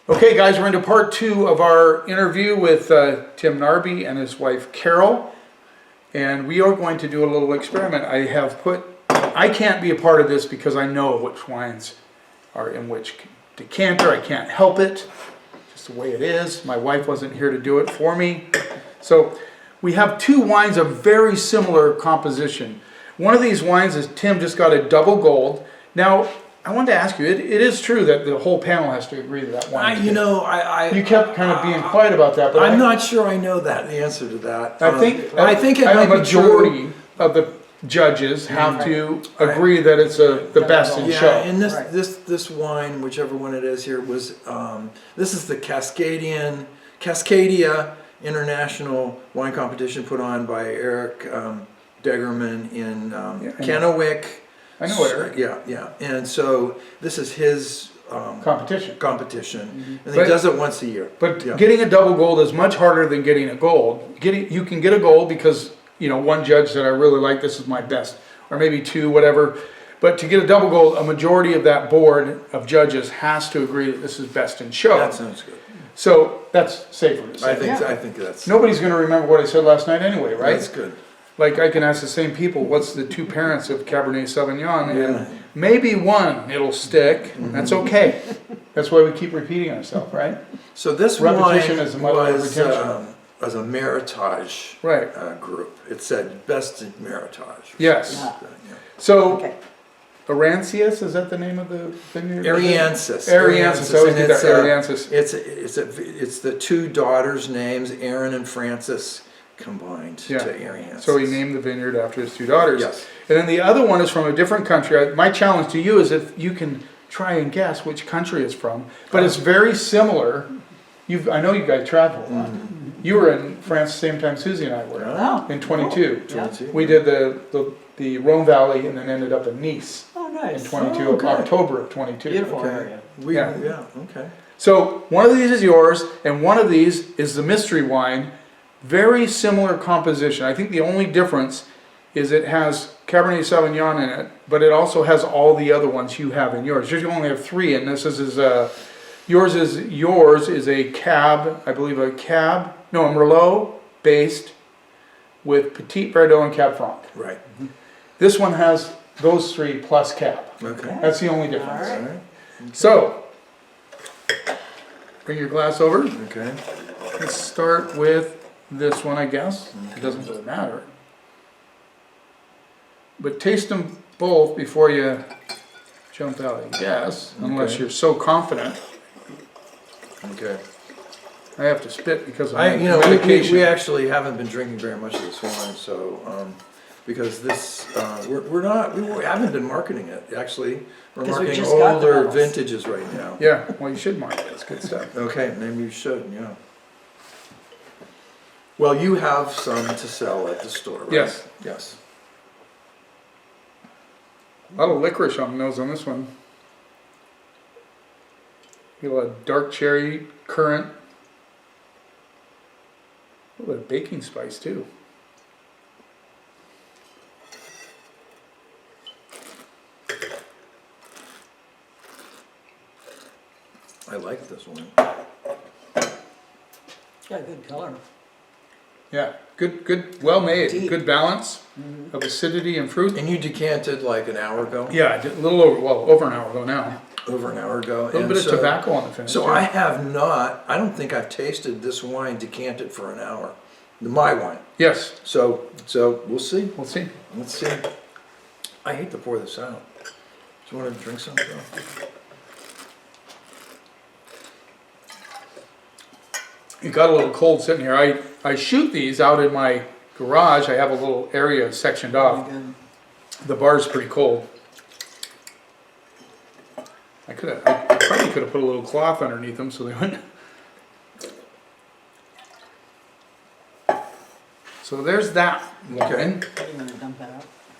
Okay, guys, we're into part 2 of our interview with Tim Narby and his wife Carol, and we are going to do a little experiment. I can't be a part of this because I know which wines are in which decanter. I can't help it, just the way it is. My wife wasn't here to do it for me. So we have 2 wines of very similar composition. One of these wines is Tim just got a double gold. Now, I wanted to ask you, it is true that the whole panel has to agree to that wine. You kept kind of being quiet about that, but I'm not sure I know the answer to that. I think it might a be majority of the judges have to agree that it's the best in show. And this wine, whichever one it is here, was this is the Cascadia International Wine Competition put on by Eric Degerman in Kennewick. I know Eric. Yeah. And so this is his competition. And he does it once a year. But getting a double gold is much harder than getting a gold. You can get a gold because, one judge said, I really like this is my best, or maybe 2, whatever. But to get a double gold, a majority of that board of judges has to agree that this is best in show. That sounds good. So that's safer to say. I think that's... Nobody's going to remember what I said last night anyway, right? That's good. Like I can ask the same people, what's the 2 parents of Cabernet Sauvignon? And maybe one it'll stick. That's okay. That's why we keep repeating ourselves, right? So this repetition wine is the mother of retention. Was a Meritage group. It said best in Meritage. Yes. Yeah. So, Arancius, is that the name of the vineyard? Ariensis. Ariensis. I always get that Ariensis. It's the 2 daughters' names, Aaron and Frances, combined to Ariensis. So he named the vineyard after his 2 daughters. Yes. And then the other one is from a different country. My challenge to you is if you can try and guess which country it's from, but it's very similar. I know you guys travel a lot. You were in France the same time Susie and I were in 22. We did the Rhone Valley and then ended up in Nice in 22, October of 22. Beautiful area. Okay. So one of these is yours, and one of these is the mystery wine. Very similar composition. I think the only difference is it has Cabernet Sauvignon in it, but it also has all the other ones you have in yours. You only have 3, and this is yours is a cab, I believe a Merlot based with Petit Verdot and Cab Franc. Right. This one has those 3 plus cab. Okay. That's the only difference. All right. So, bring your glass over. Okay. Let's start with this one, I guess. It doesn't really matter. But taste them both before you jump out, I guess, unless you're so confident. Okay. I have to spit because of we actually haven't been drinking very much of this wine, so because this we haven't been marketing it. Actually, we're marketing older vintages right now. Yeah, well, you should market it. It's good stuff. Okay, maybe you should. Yeah. Well, you have some to sell at the store, right? Yes. Yes. A lot of licorice on the nose on this one. A lot of dark cherry, currant. A little bit of baking spice too. I like this one. It's got a good color. Yeah, good, well made, good balance of acidity and fruit. And you decanted like an hour ago? Yeah, I did a little over an hour ago now. Over an hour ago. A little bit of tobacco on the finish. So I don't think I've tasted this wine decanted for an hour. My wine. Yes. So we'll see. We'll see. Let's see. I hate to pour this out. Do you want to drink something? It got a little cold sitting here. I shoot these out in my garage. I have a little area sectioned off. The bar's pretty cold. I probably could have put a little cloth underneath them so they wouldn't. So there's that. Okay.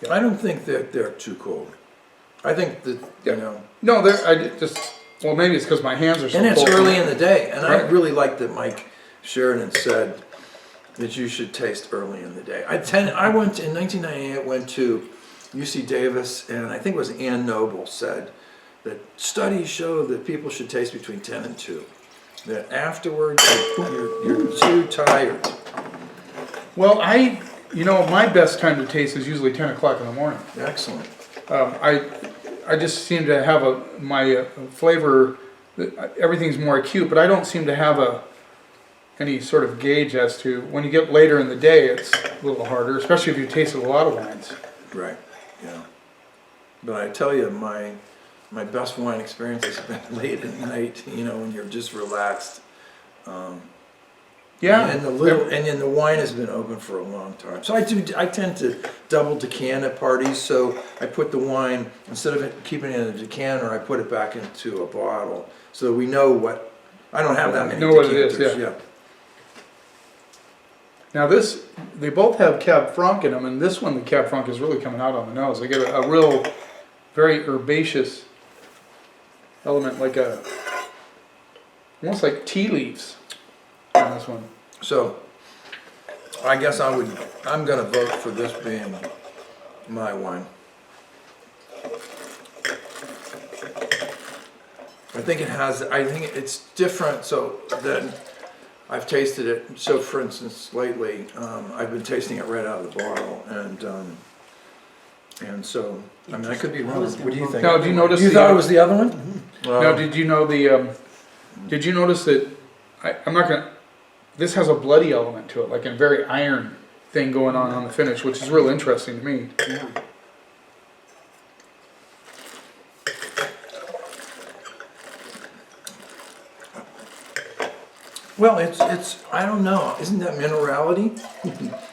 Yeah. I don't think that they're too cold. I think that No, well, maybe it's because my hands are so cold. And it's early in the day, and I Right. really like that Mike Sheridan said that you should taste early in the day. I went in 1998. Went to UC Davis, and I think it was Ann Noble said that studies show that people should taste between 10 and 2. that afterwards you're too tired. Well, my best time to taste is usually 10 o'clock in the morning. Excellent. I just seem to have my flavor, everything's more acute, but I don't seem to have any sort of gauge as to, when you get later in the day, it's a little harder, especially if you tasted a lot of wines. Right, yeah. But I tell you, my best wine experience has been late at night, when you're just relaxed. Yeah. And then the wine has been open for a long time. So I tend to double decant at parties, so I put the wine, instead of keeping it in a decanter, I put it back into a bottle, so that we know what, I don't have that many know what it is, decanters, yeah. Now they both have Cab Franc in them, and this one, the Cab Franc, is really coming out on the nose. I get a real, very herbaceous element, almost like tea leaves on this one. So, I guess I'm gonna vote for this being my wine. I think it's different, so then I've tasted it. So for instance, lately, I've been tasting it right out of the bottle, and so, I mean, I could be wrong. What do you think? Now, do you notice You thought it was the other one? Now, did you notice that, I'm not gonna, this has a bloody element to it, like a very iron thing going on the finish, which is real interesting to me. Yeah. Well, it's I don't know. Isn't that minerality?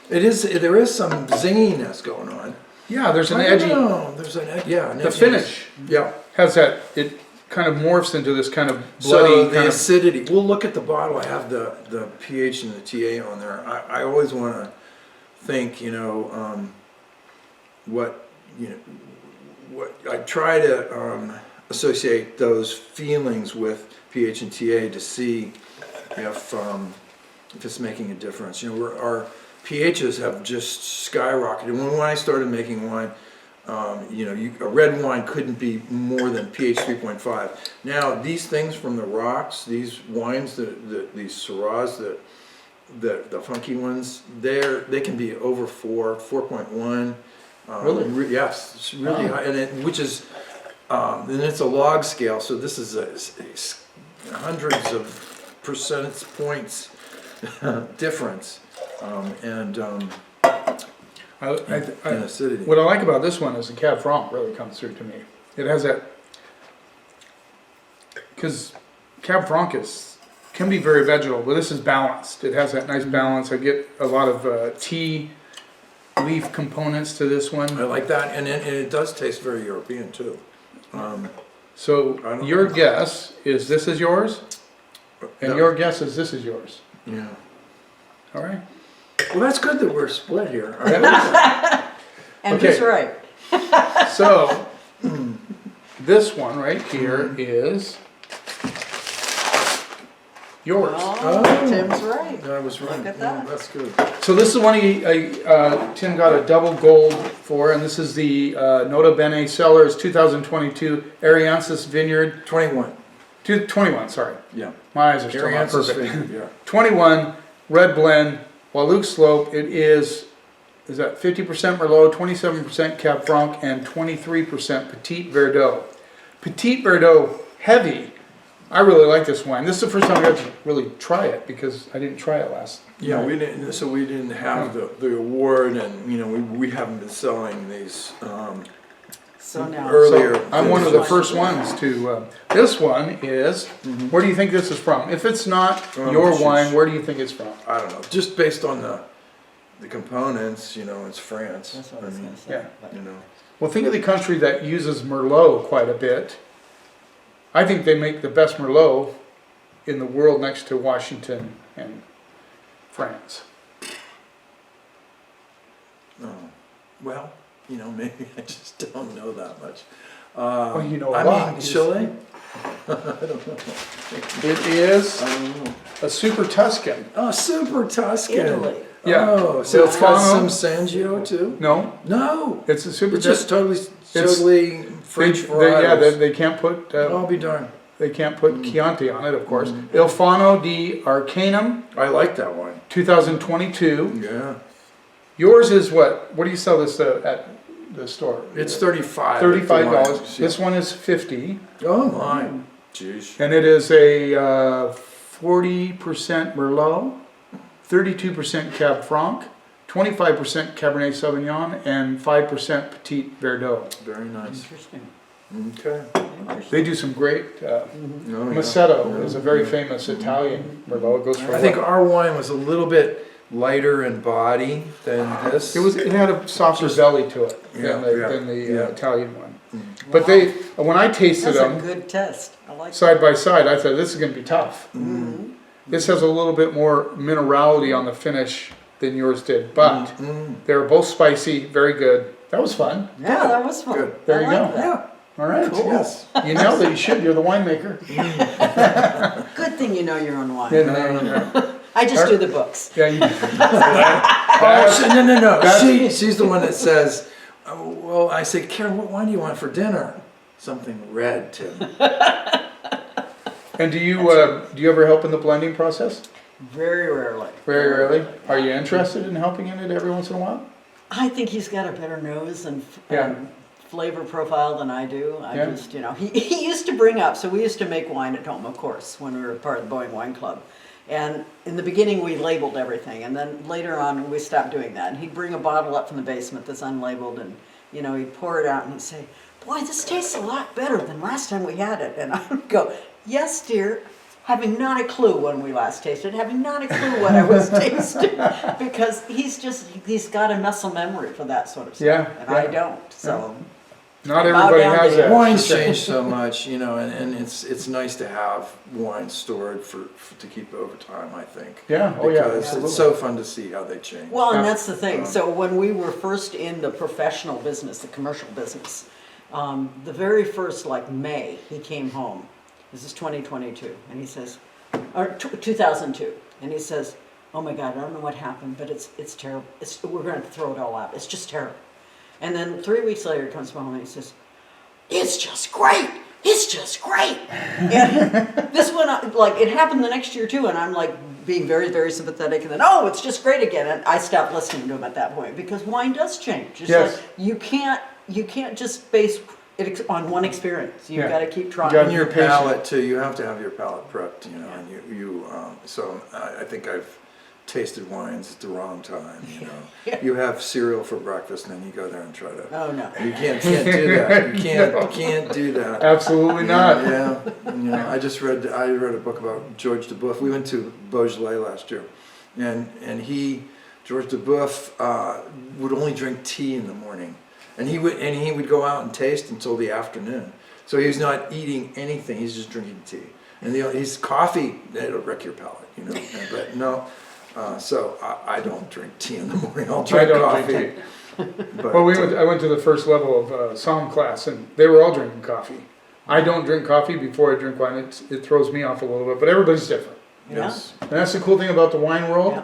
It is. There is some zinginess going on. Yeah, there's an I don't edgy, know. There's an an the edginess. finish Yeah. has that, it kind of morphs into this kind of So bloody, the kind of, acidity. We'll look at the bottle. I have the pH and the TA on there. I always want to think, what I try to associate those feelings with pH and TA to see if it's making a difference. Our pHs have just skyrocketed. When I started making wine, a red wine couldn't be more than pH 3.5. Now these things from the rocks, these wines, these Syrahs, the funky ones, they can be over 4.1. Really? Yes, it's really high, and which is, and it's a log scale, so this is hundreds of percentage points difference, and acidity. what I like about this one is the Cab Franc really comes through to me. It has that, because Cab Franc can be very vegetal, but this is balanced. It has that nice balance. I get a lot of tea leaf components to this one. I like that, and it does taste very European too. So your guess is this is yours, and No. your guess is this is yours. Yeah. All right. Well, that's good that we're split here. And Okay. who's right? So this one right here is yours. Oh, Tim's right. I was right. Look at that. That's good. So this is one Tim got a double gold for, and this is the Nota Bene Cellars 2022 Ariansis Vineyard 21. 21. Sorry, Yeah. my eyes are still not Ariansis perfect. figure, yeah. 21 red blend. Walouk slope. It is that 50% Merlot, 27% Cab Franc, and 23% Petit Verdot. Petit Verdot heavy. I really like this wine. This is the first time I got to really try it because I didn't try it last. Yeah, night. we didn't have the award, and we haven't been selling these So now. earlier. So I'm one of the first ones to. This one is. Where do you think this is from? If it's not your wine, where do you think it's from? I don't know. Just based on the components, it's France. That's what I was going to say. yeah. but- Well, think of the country that uses Merlot quite a bit. I think they make the best Merlot in the world next to Washington and France. Oh, well, maybe I just don't know that much. Well, you know a I lot. mean, Chile. It is I don't know. a Super Tuscan. Oh, Super Tuscan. Italy. Yeah. Oh, so it's got Silvano. some Sangio too. No, No, it's a Super it's just totally It's- French fries. they can't put. I'll be darned. They can't put Chianti on it, of course. Il Fano di Arcanum, I like that one. 2022. Yeah. Yours is what? What do you sell this at the store? It's 35. $35. This one is 50, Oh my. Jeez. and it is a 40% Merlot, 32% Cab Franc, 25% Cabernet Sauvignon, and 5% Petit Verdot. Very nice. Interesting. Okay. They do some great. Oh, yeah. Maceto is a very famous Italian Merlot. It goes for I think our wine was a little bit lighter in body than this. it had a softer belly to it Yeah, than the yeah. Italian one. But they when I tasted That's a them good test. I like side by side, I thought this is going to be tough. Mm-hmm. This has a little bit more minerality on the finish than yours did, but Mm. they were both spicy, very good. That was fun. Yeah, that was fun. Good. There you I like go. that. Yeah. All right. Yes. You nailed it. You should. You're the winemaker. Good thing you know your own wine. Yeah, I just do the books. yeah, you, Oh, no. That's- She's the one that says, oh, well, I say, Karen, what wine do you want for dinner? Something red, Tim. and do you ever help in the blending process? Very rarely. Very rarely. Are you interested in helping in it every once in a while? I think he's got a better nose and Yeah. flavor profile than I do. I Yeah. just, he used to bring up, so we used to make wine at home, of course, when we were part of the Boeing Wine Club. And in the beginning, we labeled everything, and then later on, we stopped doing that. And he'd bring a bottle up from the basement that's unlabeled, and he'd pour it out, and he'd say, "Boy, this tastes a lot better than last time we had it." And I would go, "Yes, dear." Having not a clue when we last tasted, having not a clue what I was tasting, because he's got a muscle memory for that sort of stuff, Yeah, and yeah. I don't. So Not Bow everybody down has to you. that. Wines change so much, and it's nice to have wine stored to keep over time, I think. Yeah, oh yeah, Because absolutely. it's so fun to see how they change. well, and Yeah. that's the thing. So when we were first in the professional business, the commercial business, the very first May, he came home. This is 2022, and he says, or 2002, and he says, "Oh my God, I don't know what happened, but it's terrible. We're going to throw it all out. It's just terrible." And then 3 weeks later, he comes home and he says, "It's just great. It's just great." And this one, it happened the next year too, and I'm being very, very sympathetic, and then, "Oh, it's just great again." And I stopped listening to him at that point because wine does change. It's Yes. you can't just base it on one experience. You've Yeah. got to keep trying. gotta And your be patient. palate too, you have to have your palate prepped, and so I think I've tasted wines at the wrong time, You have cereal for breakfast and then you go there and try to, Oh no. you can't do that, you can't do that. Absolutely not. Yeah, I read a book about George Dubouf. We went to Beaujolais last year, and George Dubouf would only drink tea in the morning, and he would go out and taste until the afternoon. So he's not eating anything; he's just drinking tea. And he's coffee, it'll wreck your palate, But no, so I don't drink tea in the morning. I'll drink don't coffee. drink But, Well, I went to the first level of Somm class, and they were all drinking coffee. I don't drink coffee before I drink wine. It throws me off a little bit, but everybody's different. yes. And that's the cool thing about the wine world. Yeah.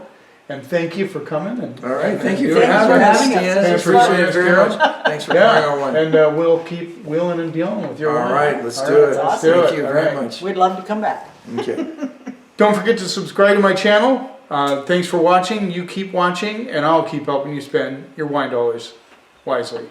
And thank you for coming. And All right, thank you for doing it. Thanks for having us, having us. Dan. Thanks for Appreciate joining it us, very Carol. much. Thanks for trying our Yeah, wine. and we'll keep wheeling and dealing with your All wine. right, let's All do right, it. let's awesome. do Thank it. you All very right. much. We'd love to come back. Okay. Don't forget to subscribe to my channel. Thanks for watching. You keep watching, and I'll keep helping you spend your wine dollars wisely.